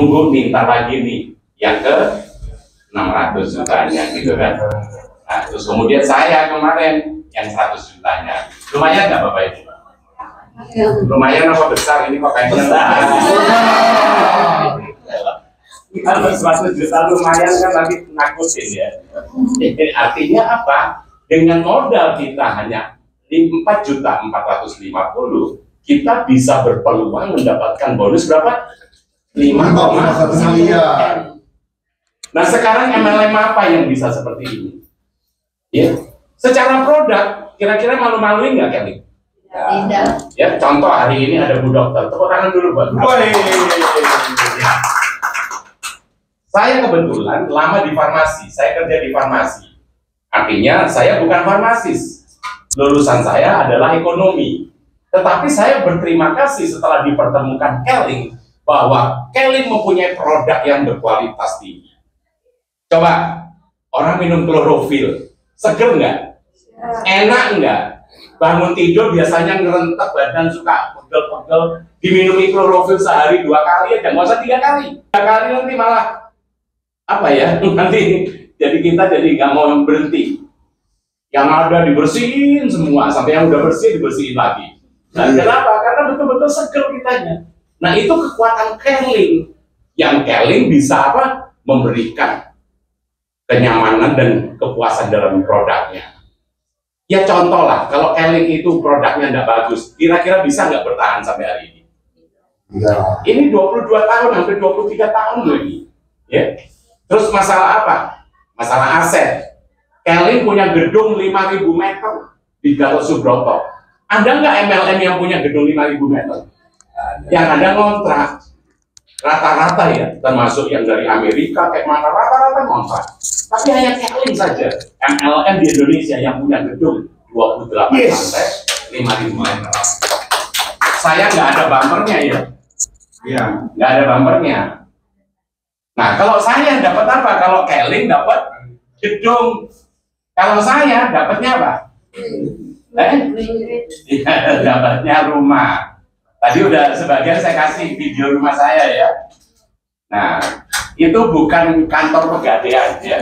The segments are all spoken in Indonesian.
nunggu minta lagi nih yang ke 600 jutanya gitu kan. Nah, terus kemudian saya kemarin yang 100 jutanya. Lumayan nggak Bapak Ibu? Lumayan apa besar ini kok kayaknya? Kalau 100 juta lumayan kan lagi nakutin ya. Artinya apa? Dengan modal kita hanya 4.450.000, kita bisa berpeluang mendapatkan bonus berapa? 5,1 miliar. Nah sekarang MLM apa yang bisa seperti ini? Ya, secara produk kira-kira malu-maluin nggak Kelly? Tidak. Ya, contoh hari ini ada Bu Dokter. Tepuk tangan dulu buat Bu Dokter. Saya kebetulan lama di farmasi, saya kerja di farmasi. Artinya saya bukan farmasis. Lulusan saya adalah ekonomi. Tetapi saya berterima kasih setelah dipertemukan Kelly bahwa Kelly mempunyai produk yang berkualitas tinggi. Coba orang minum klorofil, seger nggak? Enak nggak? Bangun tidur biasanya ngerentek badan suka pegel-pegel. Diminumi klorofil sehari 2 kali aja, nggak usah 3 kali. 3 kali nanti malah apa ya? Nanti jadi kita jadi nggak mau berhenti. Yang ada dibersihin semua sampai yang udah bersih dibersihin lagi. Nah, kenapa? Karena betul-betul seger kitanya. Nah itu kekuatan Kelly. Yang Kelly bisa apa? Memberikan kenyamanan dan kepuasan dalam produknya. Ya contoh lah, kalau Kelly itu produknya nggak bagus, kira-kira bisa nggak bertahan sampai hari ini? Ya. Ini 22 tahun, hampir 23 tahun lagi. Ya. Terus masalah apa? Masalah aset. Kelly punya gedung 5.000 meter di Gatot Subroto. Ada nggak MLM yang punya gedung 5.000 meter? Yang ada ngontrak. Rata-rata ya, termasuk yang dari Amerika, kayak mana, rata-rata ngontrak. Tapi hanya Kelly saja, MLM di Indonesia yang punya gedung 28 lantai, 5.000 meter. Saya nggak ada bumpernya ya. Iya. Nggak ada bumpernya. Nah, kalau saya dapat apa? Kalau Kelly dapat gedung. Kalau saya dapatnya apa? Dapatnya rumah. Tadi udah sebagian saya kasih video rumah saya ya. Nah, itu bukan kantor pegadaian ya.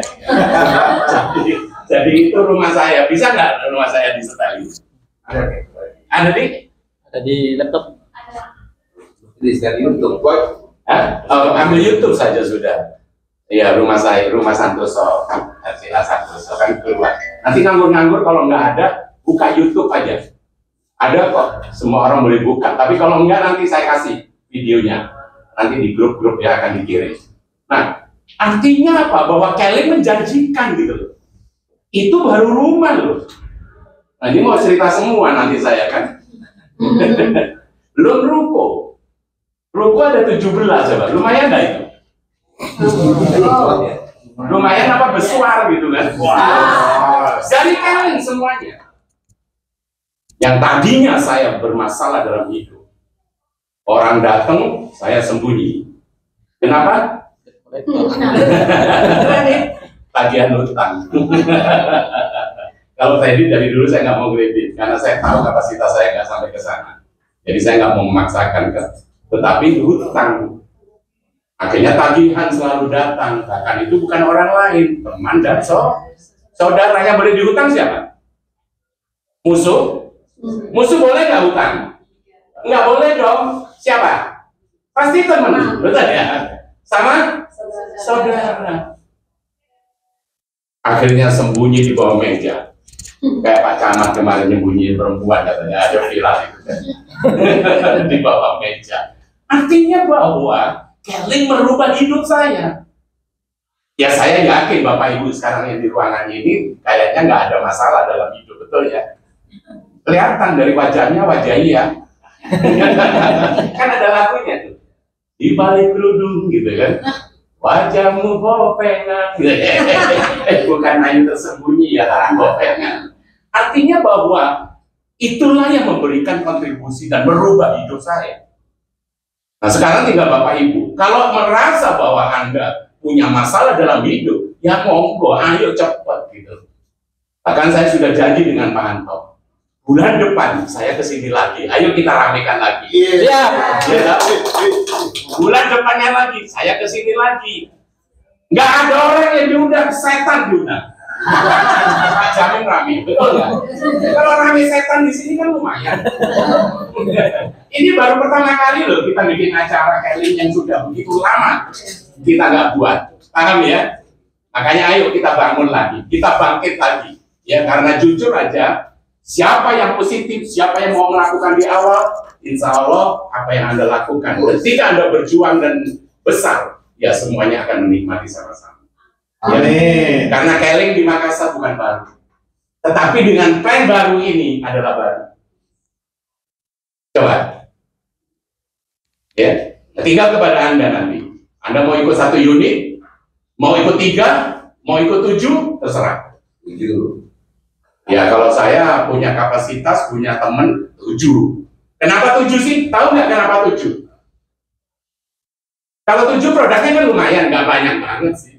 jadi itu rumah saya. Bisa nggak rumah saya disetelin? Ada di? Ada di laptop. Di YouTube. Oh, ambil YouTube saja sudah. Iya, rumah saya, rumah Santoso, RCA Santoso kan keluar. Nanti nganggur-nganggur kalau nggak ada, buka YouTube aja. Ada kok, semua orang boleh buka. Tapi kalau enggak nanti saya kasih videonya. Nanti di grup-grup ya akan dikirim. Nah, artinya apa? Bahwa Kelly menjanjikan gitu loh. Itu baru rumah loh. Nah, ini mau cerita semua nanti saya kan. Belum ruko. Ruko ada 17 coba. Lumayan nggak itu? Lumayan apa besar gitu kan? Wow. Dari Kelly semuanya. Yang tadinya saya bermasalah dalam hidup, orang datang saya sembunyi. Kenapa? Tagihan utang. Kalau kredit dari dulu saya nggak mau kredit karena saya tahu kapasitas saya nggak sampai ke sana. Jadi saya nggak mau memaksakan ke. Tetapi hutang. Akhirnya tagihan selalu datang. Bahkan itu bukan orang lain, teman dan saudara. Yang boleh dihutang siapa? Musuh? Musuh boleh nggak hutang? Nggak boleh dong. Siapa? Pasti teman. Betul ya? Sama? Saudara. Akhirnya sembunyi di bawah meja. Kayak Pak Camat kemarin nyembunyiin perempuan katanya ada viral itu kan. Di bawah meja. Artinya bahwa Kelly merubah hidup saya. Ya saya yakin Bapak Ibu sekarang yang di ruangan ini kayaknya nggak ada masalah dalam hidup, betul ya? Kelihatan dari wajahnya wajah iya. Kan ada lagunya tuh. Di balik kerudung gitu kan. Wajahmu bopengan. Bukan hanya tersembunyi ya, bopengan. Artinya bahwa itulah yang memberikan kontribusi dan merubah hidup saya. Nah sekarang tinggal Bapak Ibu, kalau merasa bahwa Anda punya masalah dalam hidup, ya monggo, ayo cepat gitu. Bahkan saya sudah janji dengan Pak Anto, bulan depan saya kesini lagi, ayo kita ramekan lagi. Iya. Ya, bulan depannya lagi, saya kesini lagi. Nggak ada orang yang diundang, setan diundang. Pak jamin rame, betul nggak? Kalau rame setan di sini kan lumayan. Ini baru pertama kali loh kita bikin acara Kelling yang sudah begitu lama kita nggak buat, paham ya? Makanya ayo kita bangun lagi, kita bangkit lagi. Ya karena jujur aja, siapa yang positif, siapa yang mau melakukan di awal, insya Allah apa yang Anda lakukan, ketika Anda berjuang dan besar, ya semuanya akan menikmati sama-sama. Amin. Karena Kelling di Makassar bukan baru, tetapi dengan plan baru ini adalah baru. Coba, ya, tinggal kepada Anda nanti. Anda mau ikut 1 unit, mau ikut 3, mau ikut 7, terserah. Gitu. Ya kalau saya punya kapasitas, punya teman 7. Kenapa 7 sih? Tahu nggak kenapa 7? Kalau 7 produknya kan lumayan, nggak banyak banget sih.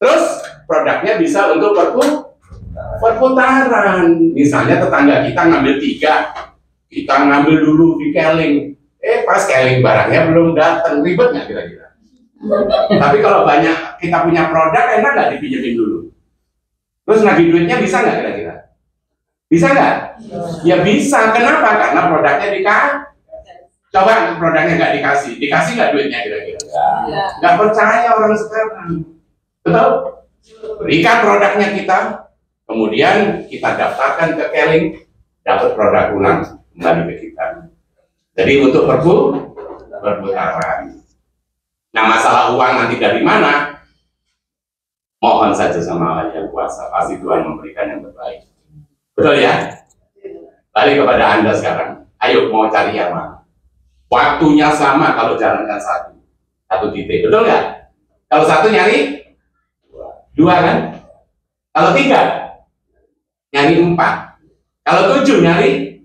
Terus produknya bisa untuk perputaran. Misalnya tetangga kita ngambil 3, kita ngambil dulu di Kelling. Pas Kelling barangnya belum datang, ribet nggak kira-kira? Tapi kalau banyak kita punya produk, enak nggak dipinjemin dulu? Terus nagih duitnya bisa nggak kira-kira? Bisa nggak? Ya bisa. Kenapa? Karena produknya coba produknya nggak dikasih nggak duitnya kira-kira? Nggak percaya orang sekarang. Betul? Berikan produknya kita, kemudian kita daftarkan ke Kelling, dapat produk ulang kembali ke kita. Jadi untuk perputaran. Nah masalah uang nanti dari mana? Mohon saja sama Allah yang kuasa, pasti Tuhan memberikan yang terbaik. Betul ya? Balik kepada Anda sekarang. Ayo mau cari yang mana? Waktunya sama kalau jalankan satu titik. Betul nggak? Kalau 1 nyari 2 kan? Kalau 3 nyari 4. Kalau 7 nyari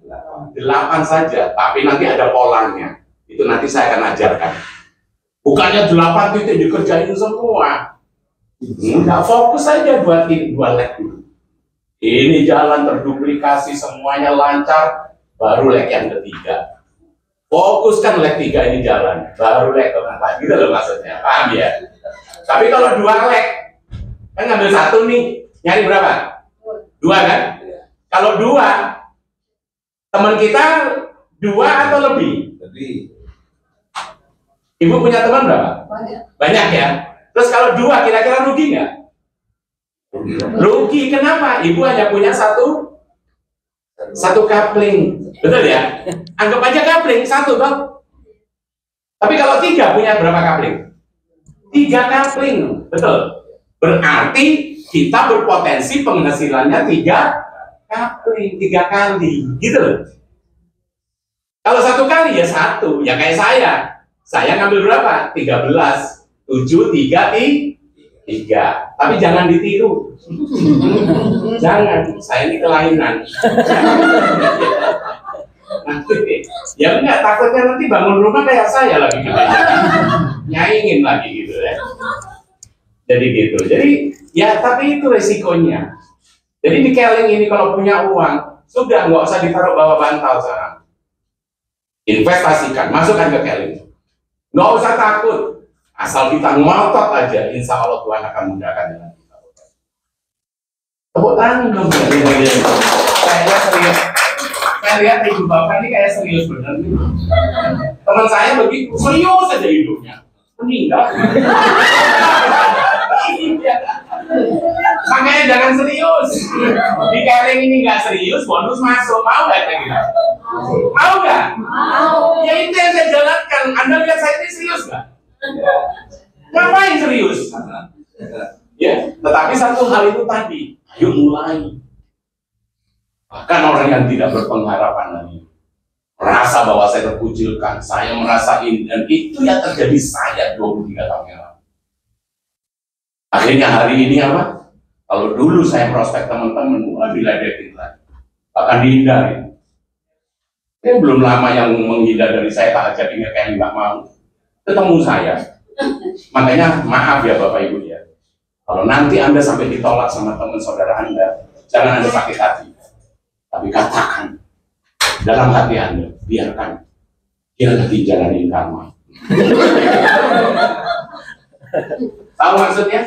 8 saja. Tapi nanti ada polanya. Itu nanti saya akan ajarkan. Bukannya 8 titik dikerjain semua. Enggak, fokus aja buatin 2 leg dulu. Ini jalan terduplikasi, semuanya lancar, baru leg yang ketiga. Fokuskan leg 3 ini jalan, baru leg keempat. Gitu loh maksudnya, paham ya? Tapi kalau 2 leg, kan ngambil 1 nih, nyari berapa? 2 kan? Kalau 2, teman kita 2 atau lebih? Lebih. Ibu punya teman berapa? Banyak ya? Terus kalau 2 kira-kira rugi nggak? Rugi, kenapa? Ibu hanya punya satu coupling, betul ya? Anggap aja coupling 1 toh. Tapi kalau 3 punya berapa coupling? 3 coupling, betul. Berarti kita berpotensi penghasilannya 3 coupling, 3 kali, gitu loh. Kalau 1 kali ya 1, ya kayak saya ngambil berapa? 13, 7, 3, 3. Tapi jangan ditiru. Jangan, saya ini kelainan. Ya enggak, takutnya nanti bangun rumah kayak saya lagi. Nyaingin lagi gitu ya. Jadi gitu. Jadi ya tapi itu resikonya. Jadi di Kelling ini kalau punya uang, sudah nggak usah ditaruh bawah bantal sekarang. Investasikan, masukkan ke Kelling. Nggak usah takut, asal kita ngotot aja, insya Allah Tuhan akan mudahkan dengan kita. Tepuk tangan dong. Kayaknya serius. Saya lihat ibu bapak ini kayak serius bener nih. Teman saya begitu serius aja hidupnya, meninggal. Makanya jangan serius. Di Kelling ini nggak serius, bonus masuk. Mau nggak kira-kira? Mau nggak? Mau. Ya itu yang saya jalankan. Anda lihat saya ini serius nggak? Ngapain serius? Ya, tetapi satu hal itu tadi, ayo mulai. Bahkan orang yang tidak berpengharapan lagi, merasa bahwa saya terkucilkan, saya merasa ini, dan itu yang terjadi saya 23 tahun yang lalu. Akhirnya hari ini apa? Kalau dulu saya prospek teman-teman, wah diledekin lagi, bahkan dihindari. Belum lama yang menghindar dari saya, tak jadi kayak nggak mau ketemu saya. Makanya maaf ya Bapak Ibu ya, kalau nanti Anda sampai ditolak sama teman saudara Anda, jangan Anda sakit hati. Tapi katakan dalam hati Anda, biarkan dia lagi jalanin karma. Tahu maksudnya?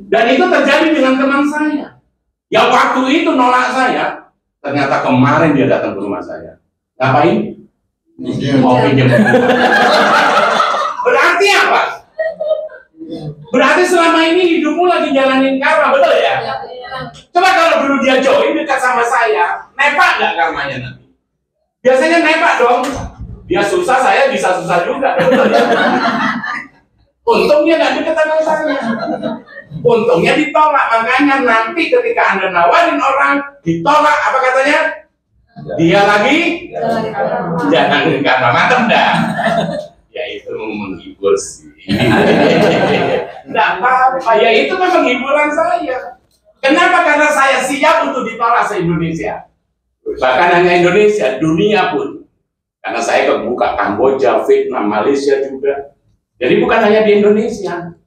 Dan itu terjadi dengan teman saya. Yang waktu itu nolak saya, ternyata kemarin dia datang ke rumah saya. Ngapain? Mau pinjam. Berarti apa? Berarti selama ini hidupmu lagi jalanin karma, betul ya? Coba kalau dulu dia join dekat sama saya, nepak nggak karmanya nanti? Biasanya nepak dong. Dia susah, saya bisa susah juga, betul ya? Untungnya nggak deket sama saya. Untungnya ditolak. Makanya nanti ketika Anda nawarin orang, ditolak, apa katanya? Dia lagi jangan karena mantap dah. Ya itu menghibur sih. Nggak apa-apa, ya itu memang hiburan saya. Kenapa? Karena saya siap untuk ditolak se-Indonesia. Bahkan hanya Indonesia, dunia pun. Karena saya kebuka Kamboja, Vietnam, Malaysia juga. Jadi bukan hanya di Indonesia.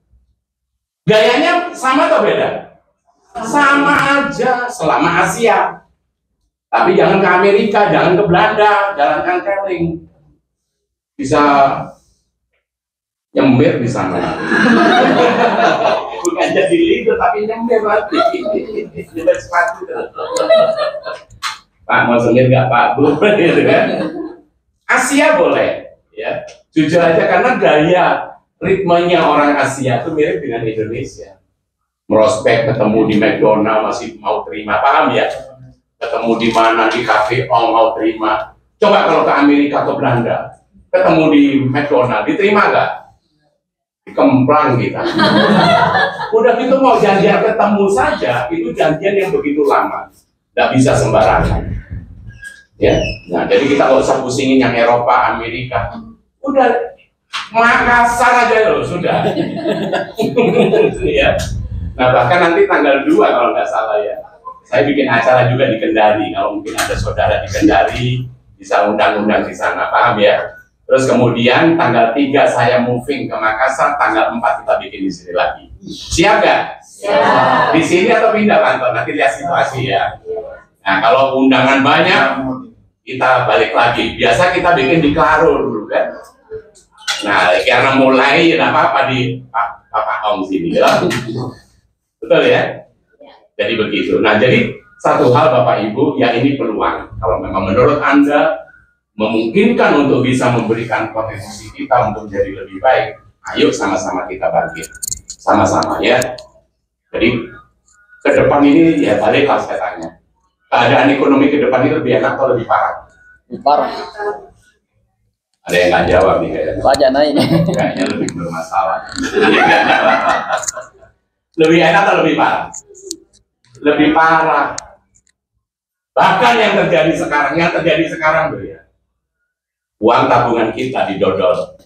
Gayanya sama atau beda? Sama aja, selama Asia. Tapi jangan ke Amerika, jangan ke Belanda, jalankan keling. Bisa nyember di sana. Bukan jadi leader, tapi nyember lagi. Nyember sepatu. Pak, mau sengir nggak Pak? Bu, gitu kan? Asia boleh, ya. Jujur aja karena gaya ritmenya orang Asia itu mirip dengan Indonesia. Merospek ketemu di McDonald masih mau terima, paham ya? Ketemu di mana di kafe mau terima. Coba kalau ke Amerika atau Belanda, ketemu di McDonald, diterima nggak? Dikemplang kita. Udah gitu mau janjian ketemu saja, itu janjian yang begitu lama, nggak bisa sembarangan. Ya, nah jadi kita nggak usah pusingin yang Eropa, Amerika. Udah Makassar aja loh sudah. Ya. Nah bahkan nanti tanggal 2 kalau nggak salah ya, saya bikin acara juga di Kendari. Kalau mungkin ada saudara di Kendari bisa undang-undang di sana, paham ya? Terus kemudian tanggal 3 saya moving ke Makassar, tanggal 4 kita bikin di sini lagi. Siap nggak? Siap. Di sini atau pindah kantor? Nanti lihat situasi ya. Nah kalau undangan banyak, kita balik lagi. Biasa kita bikin di Klaro dulu kan. Nah, karena mulai tidak apa-apa di Pak Om sini ya. Betul ya? Jadi begitu. Nah, jadi satu hal Bapak Ibu, ya ini peluang. Kalau memang menurut Anda memungkinkan untuk bisa memberikan kontribusi kita untuk menjadi lebih baik, ayo sama-sama kita bangkit. Sama-sama ya. Jadi ke depan ini ya baliklah saya tanya. Keadaan ekonomi ke depan ini lebih enak atau lebih parah? Lebih parah. Ada yang nggak jawab nih kayaknya. Wajah naik. Kayaknya lebih bermasalah. Lebih enak atau lebih parah? Lebih parah. Bahkan yang terjadi sekarang tuh ya. Uang tabungan kita didodol,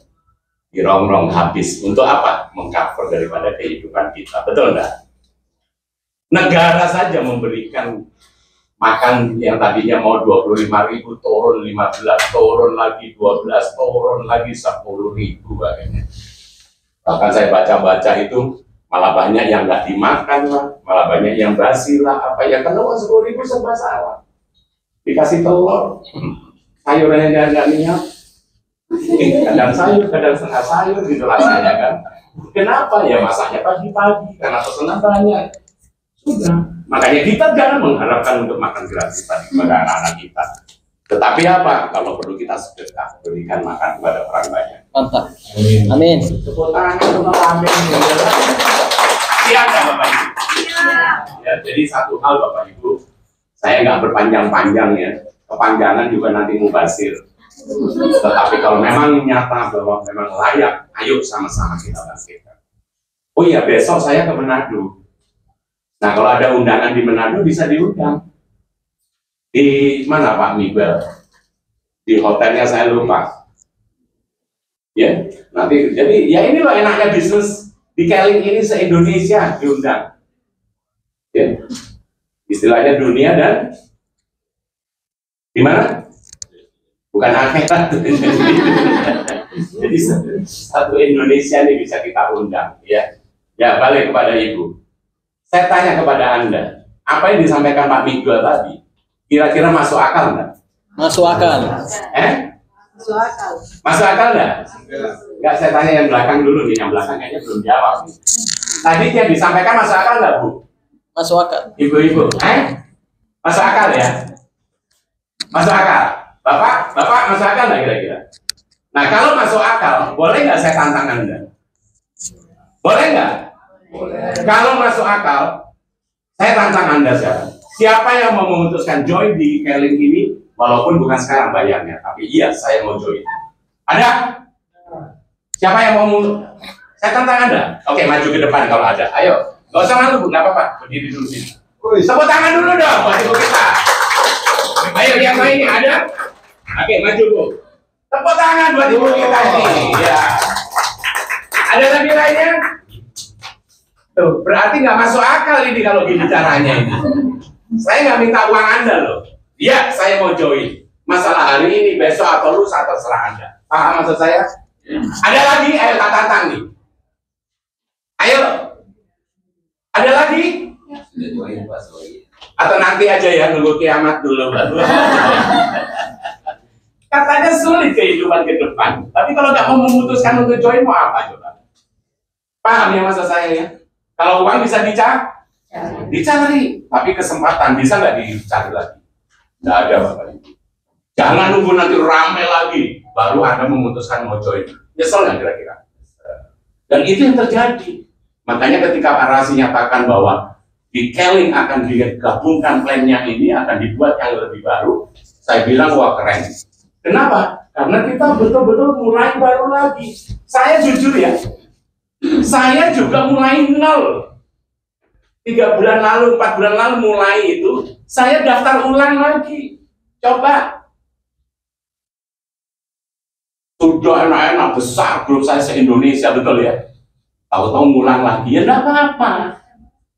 dirongrong habis. Untuk apa? Mengcover daripada kehidupan kita. Betul enggak? Negara saja memberikan makan yang tadinya mau 25.000 turun 15, turun lagi 12, turun lagi 10.000 kayaknya. Bahkan saya baca-baca itu malah banyak yang nggak dimakan lah, malah banyak yang basi lah, apa ya, karena 10.000 serba salah. Dikasih telur, sayurnya nggak niat, kadang sayur, kadang setengah sayur gitu rasanya kan. Kenapa? Ya masaknya pagi-pagi karena pesanan banyak. Sudah. Makanya kita jangan mengharapkan untuk makan gratis tadi kepada anak-anak kita. Tetapi apa? Kalau perlu kita sedekah, berikan makan kepada orang banyak. Mantap. Amin. Tepuk tangan untuk amin. Siap nggak Bapak Ibu? Ya, jadi satu hal Bapak Ibu, saya nggak berpanjang-panjang ya. Kepanjangan juga nanti mubazir. Tetapi kalau memang nyata bahwa memang layak, ayo sama-sama kita bangkitkan. Oh iya, besok saya ke Manado. Nah, kalau ada undangan di Manado bisa diundang. Di mana Pak Miguel? Di hotelnya saya lupa. Ya, nanti jadi ya ini loh enaknya bisnis di Keling ini se-Indonesia diundang. Ya. Istilahnya dunia dan di mana? Bukan akhirat. Jadi satu Indonesia ini bisa kita undang, ya. Ya, balik kepada Ibu. Saya tanya kepada Anda, apa yang disampaikan Pak Miguel tadi, Kira-kira masuk akal nggak? Masuk akal. Masuk akal. Masuk akal nggak? Nggak, saya tanya yang belakang dulu nih, yang belakang kayaknya belum jawab. Tadi yang disampaikan masuk akal nggak, Bu? Masuk akal. Ibu-ibu, masuk akal ya? Masuk akal. Bapak masuk akal nggak kira-kira? Nah, kalau masuk akal, boleh nggak saya tantang Anda? Boleh nggak? Boleh. Kalau masuk akal, saya tantang Anda sekarang. Siapa yang mau memutuskan join di Keling ini, walaupun bukan sekarang bayarnya, tapi iya saya mau join. Ada? Siapa yang mau? Saya tantang Anda. Oke, maju ke depan kalau ada. Ayo, nggak usah malu, Bu, nggak apa-apa. Berdiri dulu sini. Tepuk tangan dulu dong buat ibu kita. Ayo, yang lainnya ada? Oke, maju, Bu. Tepuk tangan buat ibu kita ini. Ya. Ada lagi lainnya? Tuh, berarti nggak masuk akal ini kalau gini caranya ini. Saya nggak minta uang Anda loh. Iya, saya mau join. Masalah hari ini, besok atau lusa terserah Anda. Paham maksud saya? Ada lagi? Ayo tak tantang nih. Ayo. Ada lagi? Atau nanti aja ya, nunggu kiamat dulu. Katanya sulit kehidupan ke depan. Tapi kalau nggak mau memutuskan untuk join, mau apa coba? Paham ya maksud saya ya? Kalau uang bisa dicari, tapi kesempatan bisa nggak dicari lagi? Nggak ada, Bapak Ibu. Jangan nunggu nanti ramai lagi, baru Anda memutuskan mau join. Nyesel nggak kira-kira? Dan itu yang terjadi. Makanya ketika Pak Rasi nyatakan bahwa di Keling akan digabungkan plannya ini, akan dibuat yang lebih baru, saya bilang wah keren. Kenapa? Karena kita betul-betul mulai baru lagi. Saya jujur ya, saya juga mulai nol. 3 bulan lalu, 4 bulan lalu mulai itu, saya daftar ulang lagi. Coba. Sudah enak-enak, besar grup saya se-Indonesia, betul ya? Tahu-tahu ngulang lagi, ya enggak apa-apa.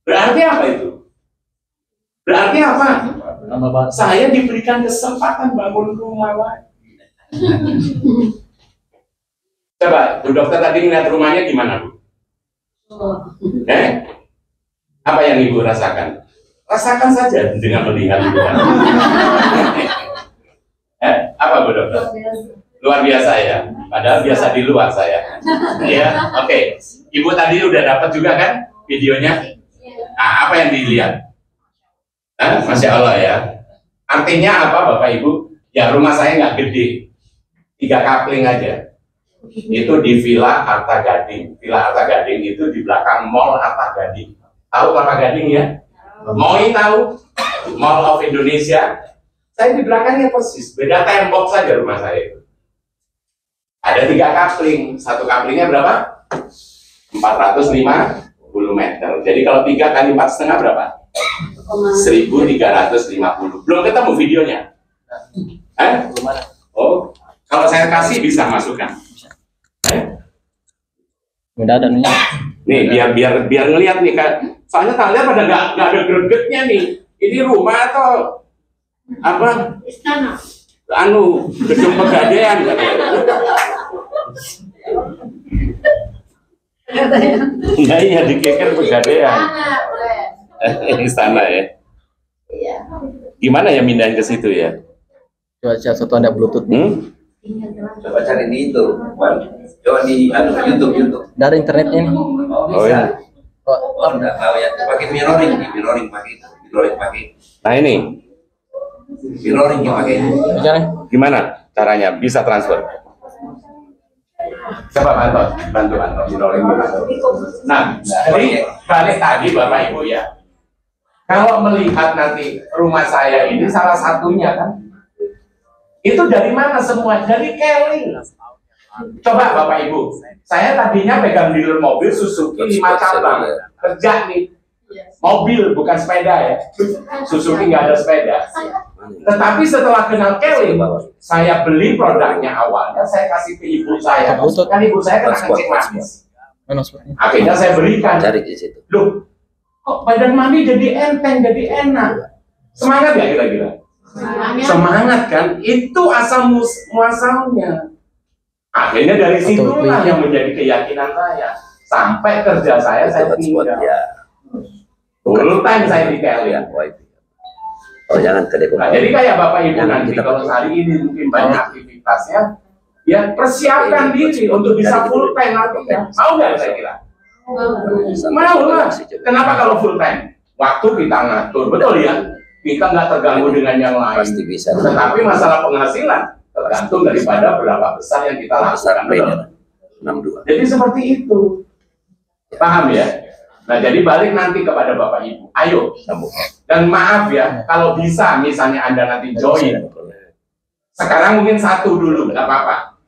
Berarti apa itu? Berarti apa? Saya diberikan kesempatan bangun rumah lagi. Coba, Bu Dokter tadi melihat rumahnya gimana, Bu? Apa yang Ibu rasakan? Rasakan saja dengan melihat itu. Apa Bu Dokter? Luar biasa ya. Padahal biasa di luar saya. Ya, oke. Ibu tadi udah dapat juga kan videonya? Nah, apa yang dilihat? Masya Allah ya. Artinya apa Bapak Ibu? Ya rumah saya nggak gede, 3 kapling aja. Itu di Villa Arta Gading. Villa Arta Gading itu di belakang Mall Arta Gading. Tahu Arta Gading ya? Moi tahu? Mall of Indonesia. Saya di belakangnya persis. Beda tembok saja rumah saya itu. Ada 3 kapling. 1 kaplingnya berapa? 450 meter. Jadi kalau 3 kali 4,5 berapa? 1.350. Belum ketemu videonya? Oh, kalau saya kasih bisa masukkan. Udah ada nih. Nih biar ngelihat nih kan. Soalnya kalian pada nggak ada gregetnya nih. Ini rumah atau apa? Istana. Anu gedung pegadaian katanya. Nah, iya dikeker pegadaian. Istana ya. Iya. Gimana ya mindahin ke situ ya? Cuaca satu ada bluetooth. Coba cari di itu, coba di YouTube. Dari internetnya nih. Oh ya. Oh, enggak tahu ya. Pakai mirroring pakai. Nah ini Mirroring yang pakai. gimana caranya bisa transfer? Coba bantu mirroring. Nah, jadi balik tadi Bapak Ibu ya. Kalau melihat nanti rumah saya ini salah satunya kan, itu dari mana semua? Dari Keling. Coba Bapak Ibu, saya tadinya pegang dealer mobil Suzuki 5 cabang, kerja nih, mobil bukan sepeda ya, Suzuki nggak ada sepeda. Tetapi setelah kenal Keling, saya beli produknya awalnya, saya kasih ke ibu saya, kan ibu saya kena kencing manis. Akhirnya saya berikan. Cari di situ. Loh, kok badan mami jadi enteng, jadi enak. Semangat nggak kira-kira? Semangat kan? Itu asal muasalnya. Akhirnya dari situlah yang menjadi keyakinan saya. Sampai kerja saya tinggal. Full time saya di Keling. Oh, jangan ke Depok. Nah, jadi kayak Bapak Ibu Jangan nanti kita kalau pakai. hari ini mungkin banyak aktivitasnya, ya persiapkan diri untuk bisa full time nantinya. Mau nggak saya kira? Mau lah. Kenapa kalau full time? Waktu kita ngatur, betul ya? Kita nggak terganggu dengan yang lain. Pasti bisa. Tetapi masalah penghasilan tergantung daripada berapa besar yang kita Besar lakukan. Betul? beda. 62. Jadi seperti itu. Paham ya? Nah, jadi balik nanti kepada Bapak Ibu. Ayo. Sambung. Dan maaf ya, kalau bisa misalnya Anda nanti join. Sekarang mungkin satu dulu, nggak apa-apa.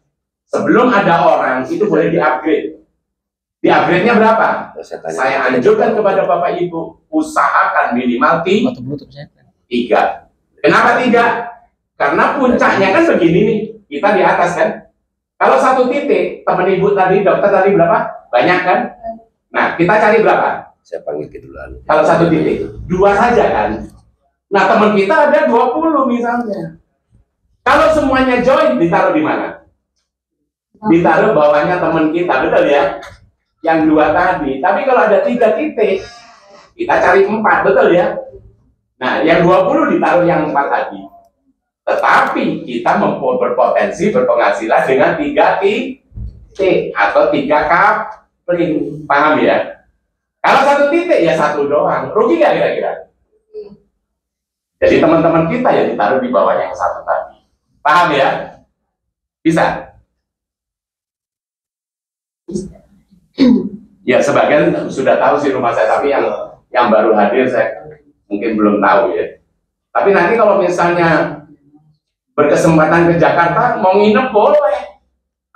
Sebelum ada orang, itu boleh di-upgrade. Di-upgrade-nya berapa? Saya anjurkan kepada Bapak Ibu, usahakan minimal Atau Bluetooth saya. 3. Kenapa 3? Karena puncaknya kan begini nih, kita di atas kan. Kalau satu titik, teman Ibu tadi, dokter tadi berapa? Banyak kan? Nah, kita cari berapa? Saya panggil ke duluan. Kalau satu titik, 2 saja kan. Nah, teman kita ada 20 misalnya. Kalau semuanya join, ditaruh di mana? Ditaruh bawahnya teman kita, betul ya? Yang 2 tadi. Tapi kalau ada 3 titik, kita cari 4, betul ya? Nah, yang 20 ditaruh yang 4 tadi. Tetapi kita berpotensi berpenghasilan dengan 3 titik atau 3 coupling. Paham ya? Kalau satu titik ya satu doang, rugi nggak kira-kira? Jadi teman-teman kita ya ditaruh di bawah yang satu tadi. Paham ya? Bisa? Ya sebagian sudah tahu sih rumah saya, tapi yang baru hadir saya mungkin belum tahu ya. Tapi nanti kalau misalnya berkesempatan ke Jakarta mau nginep boleh.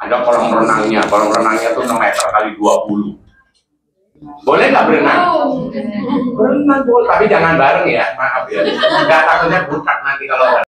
Ada kolam renangnya tuh 6 meter kali 20. Boleh nggak berenang? Berenang boleh, tapi jangan bareng ya, maaf ya. Nggak, takutnya butak nanti kalau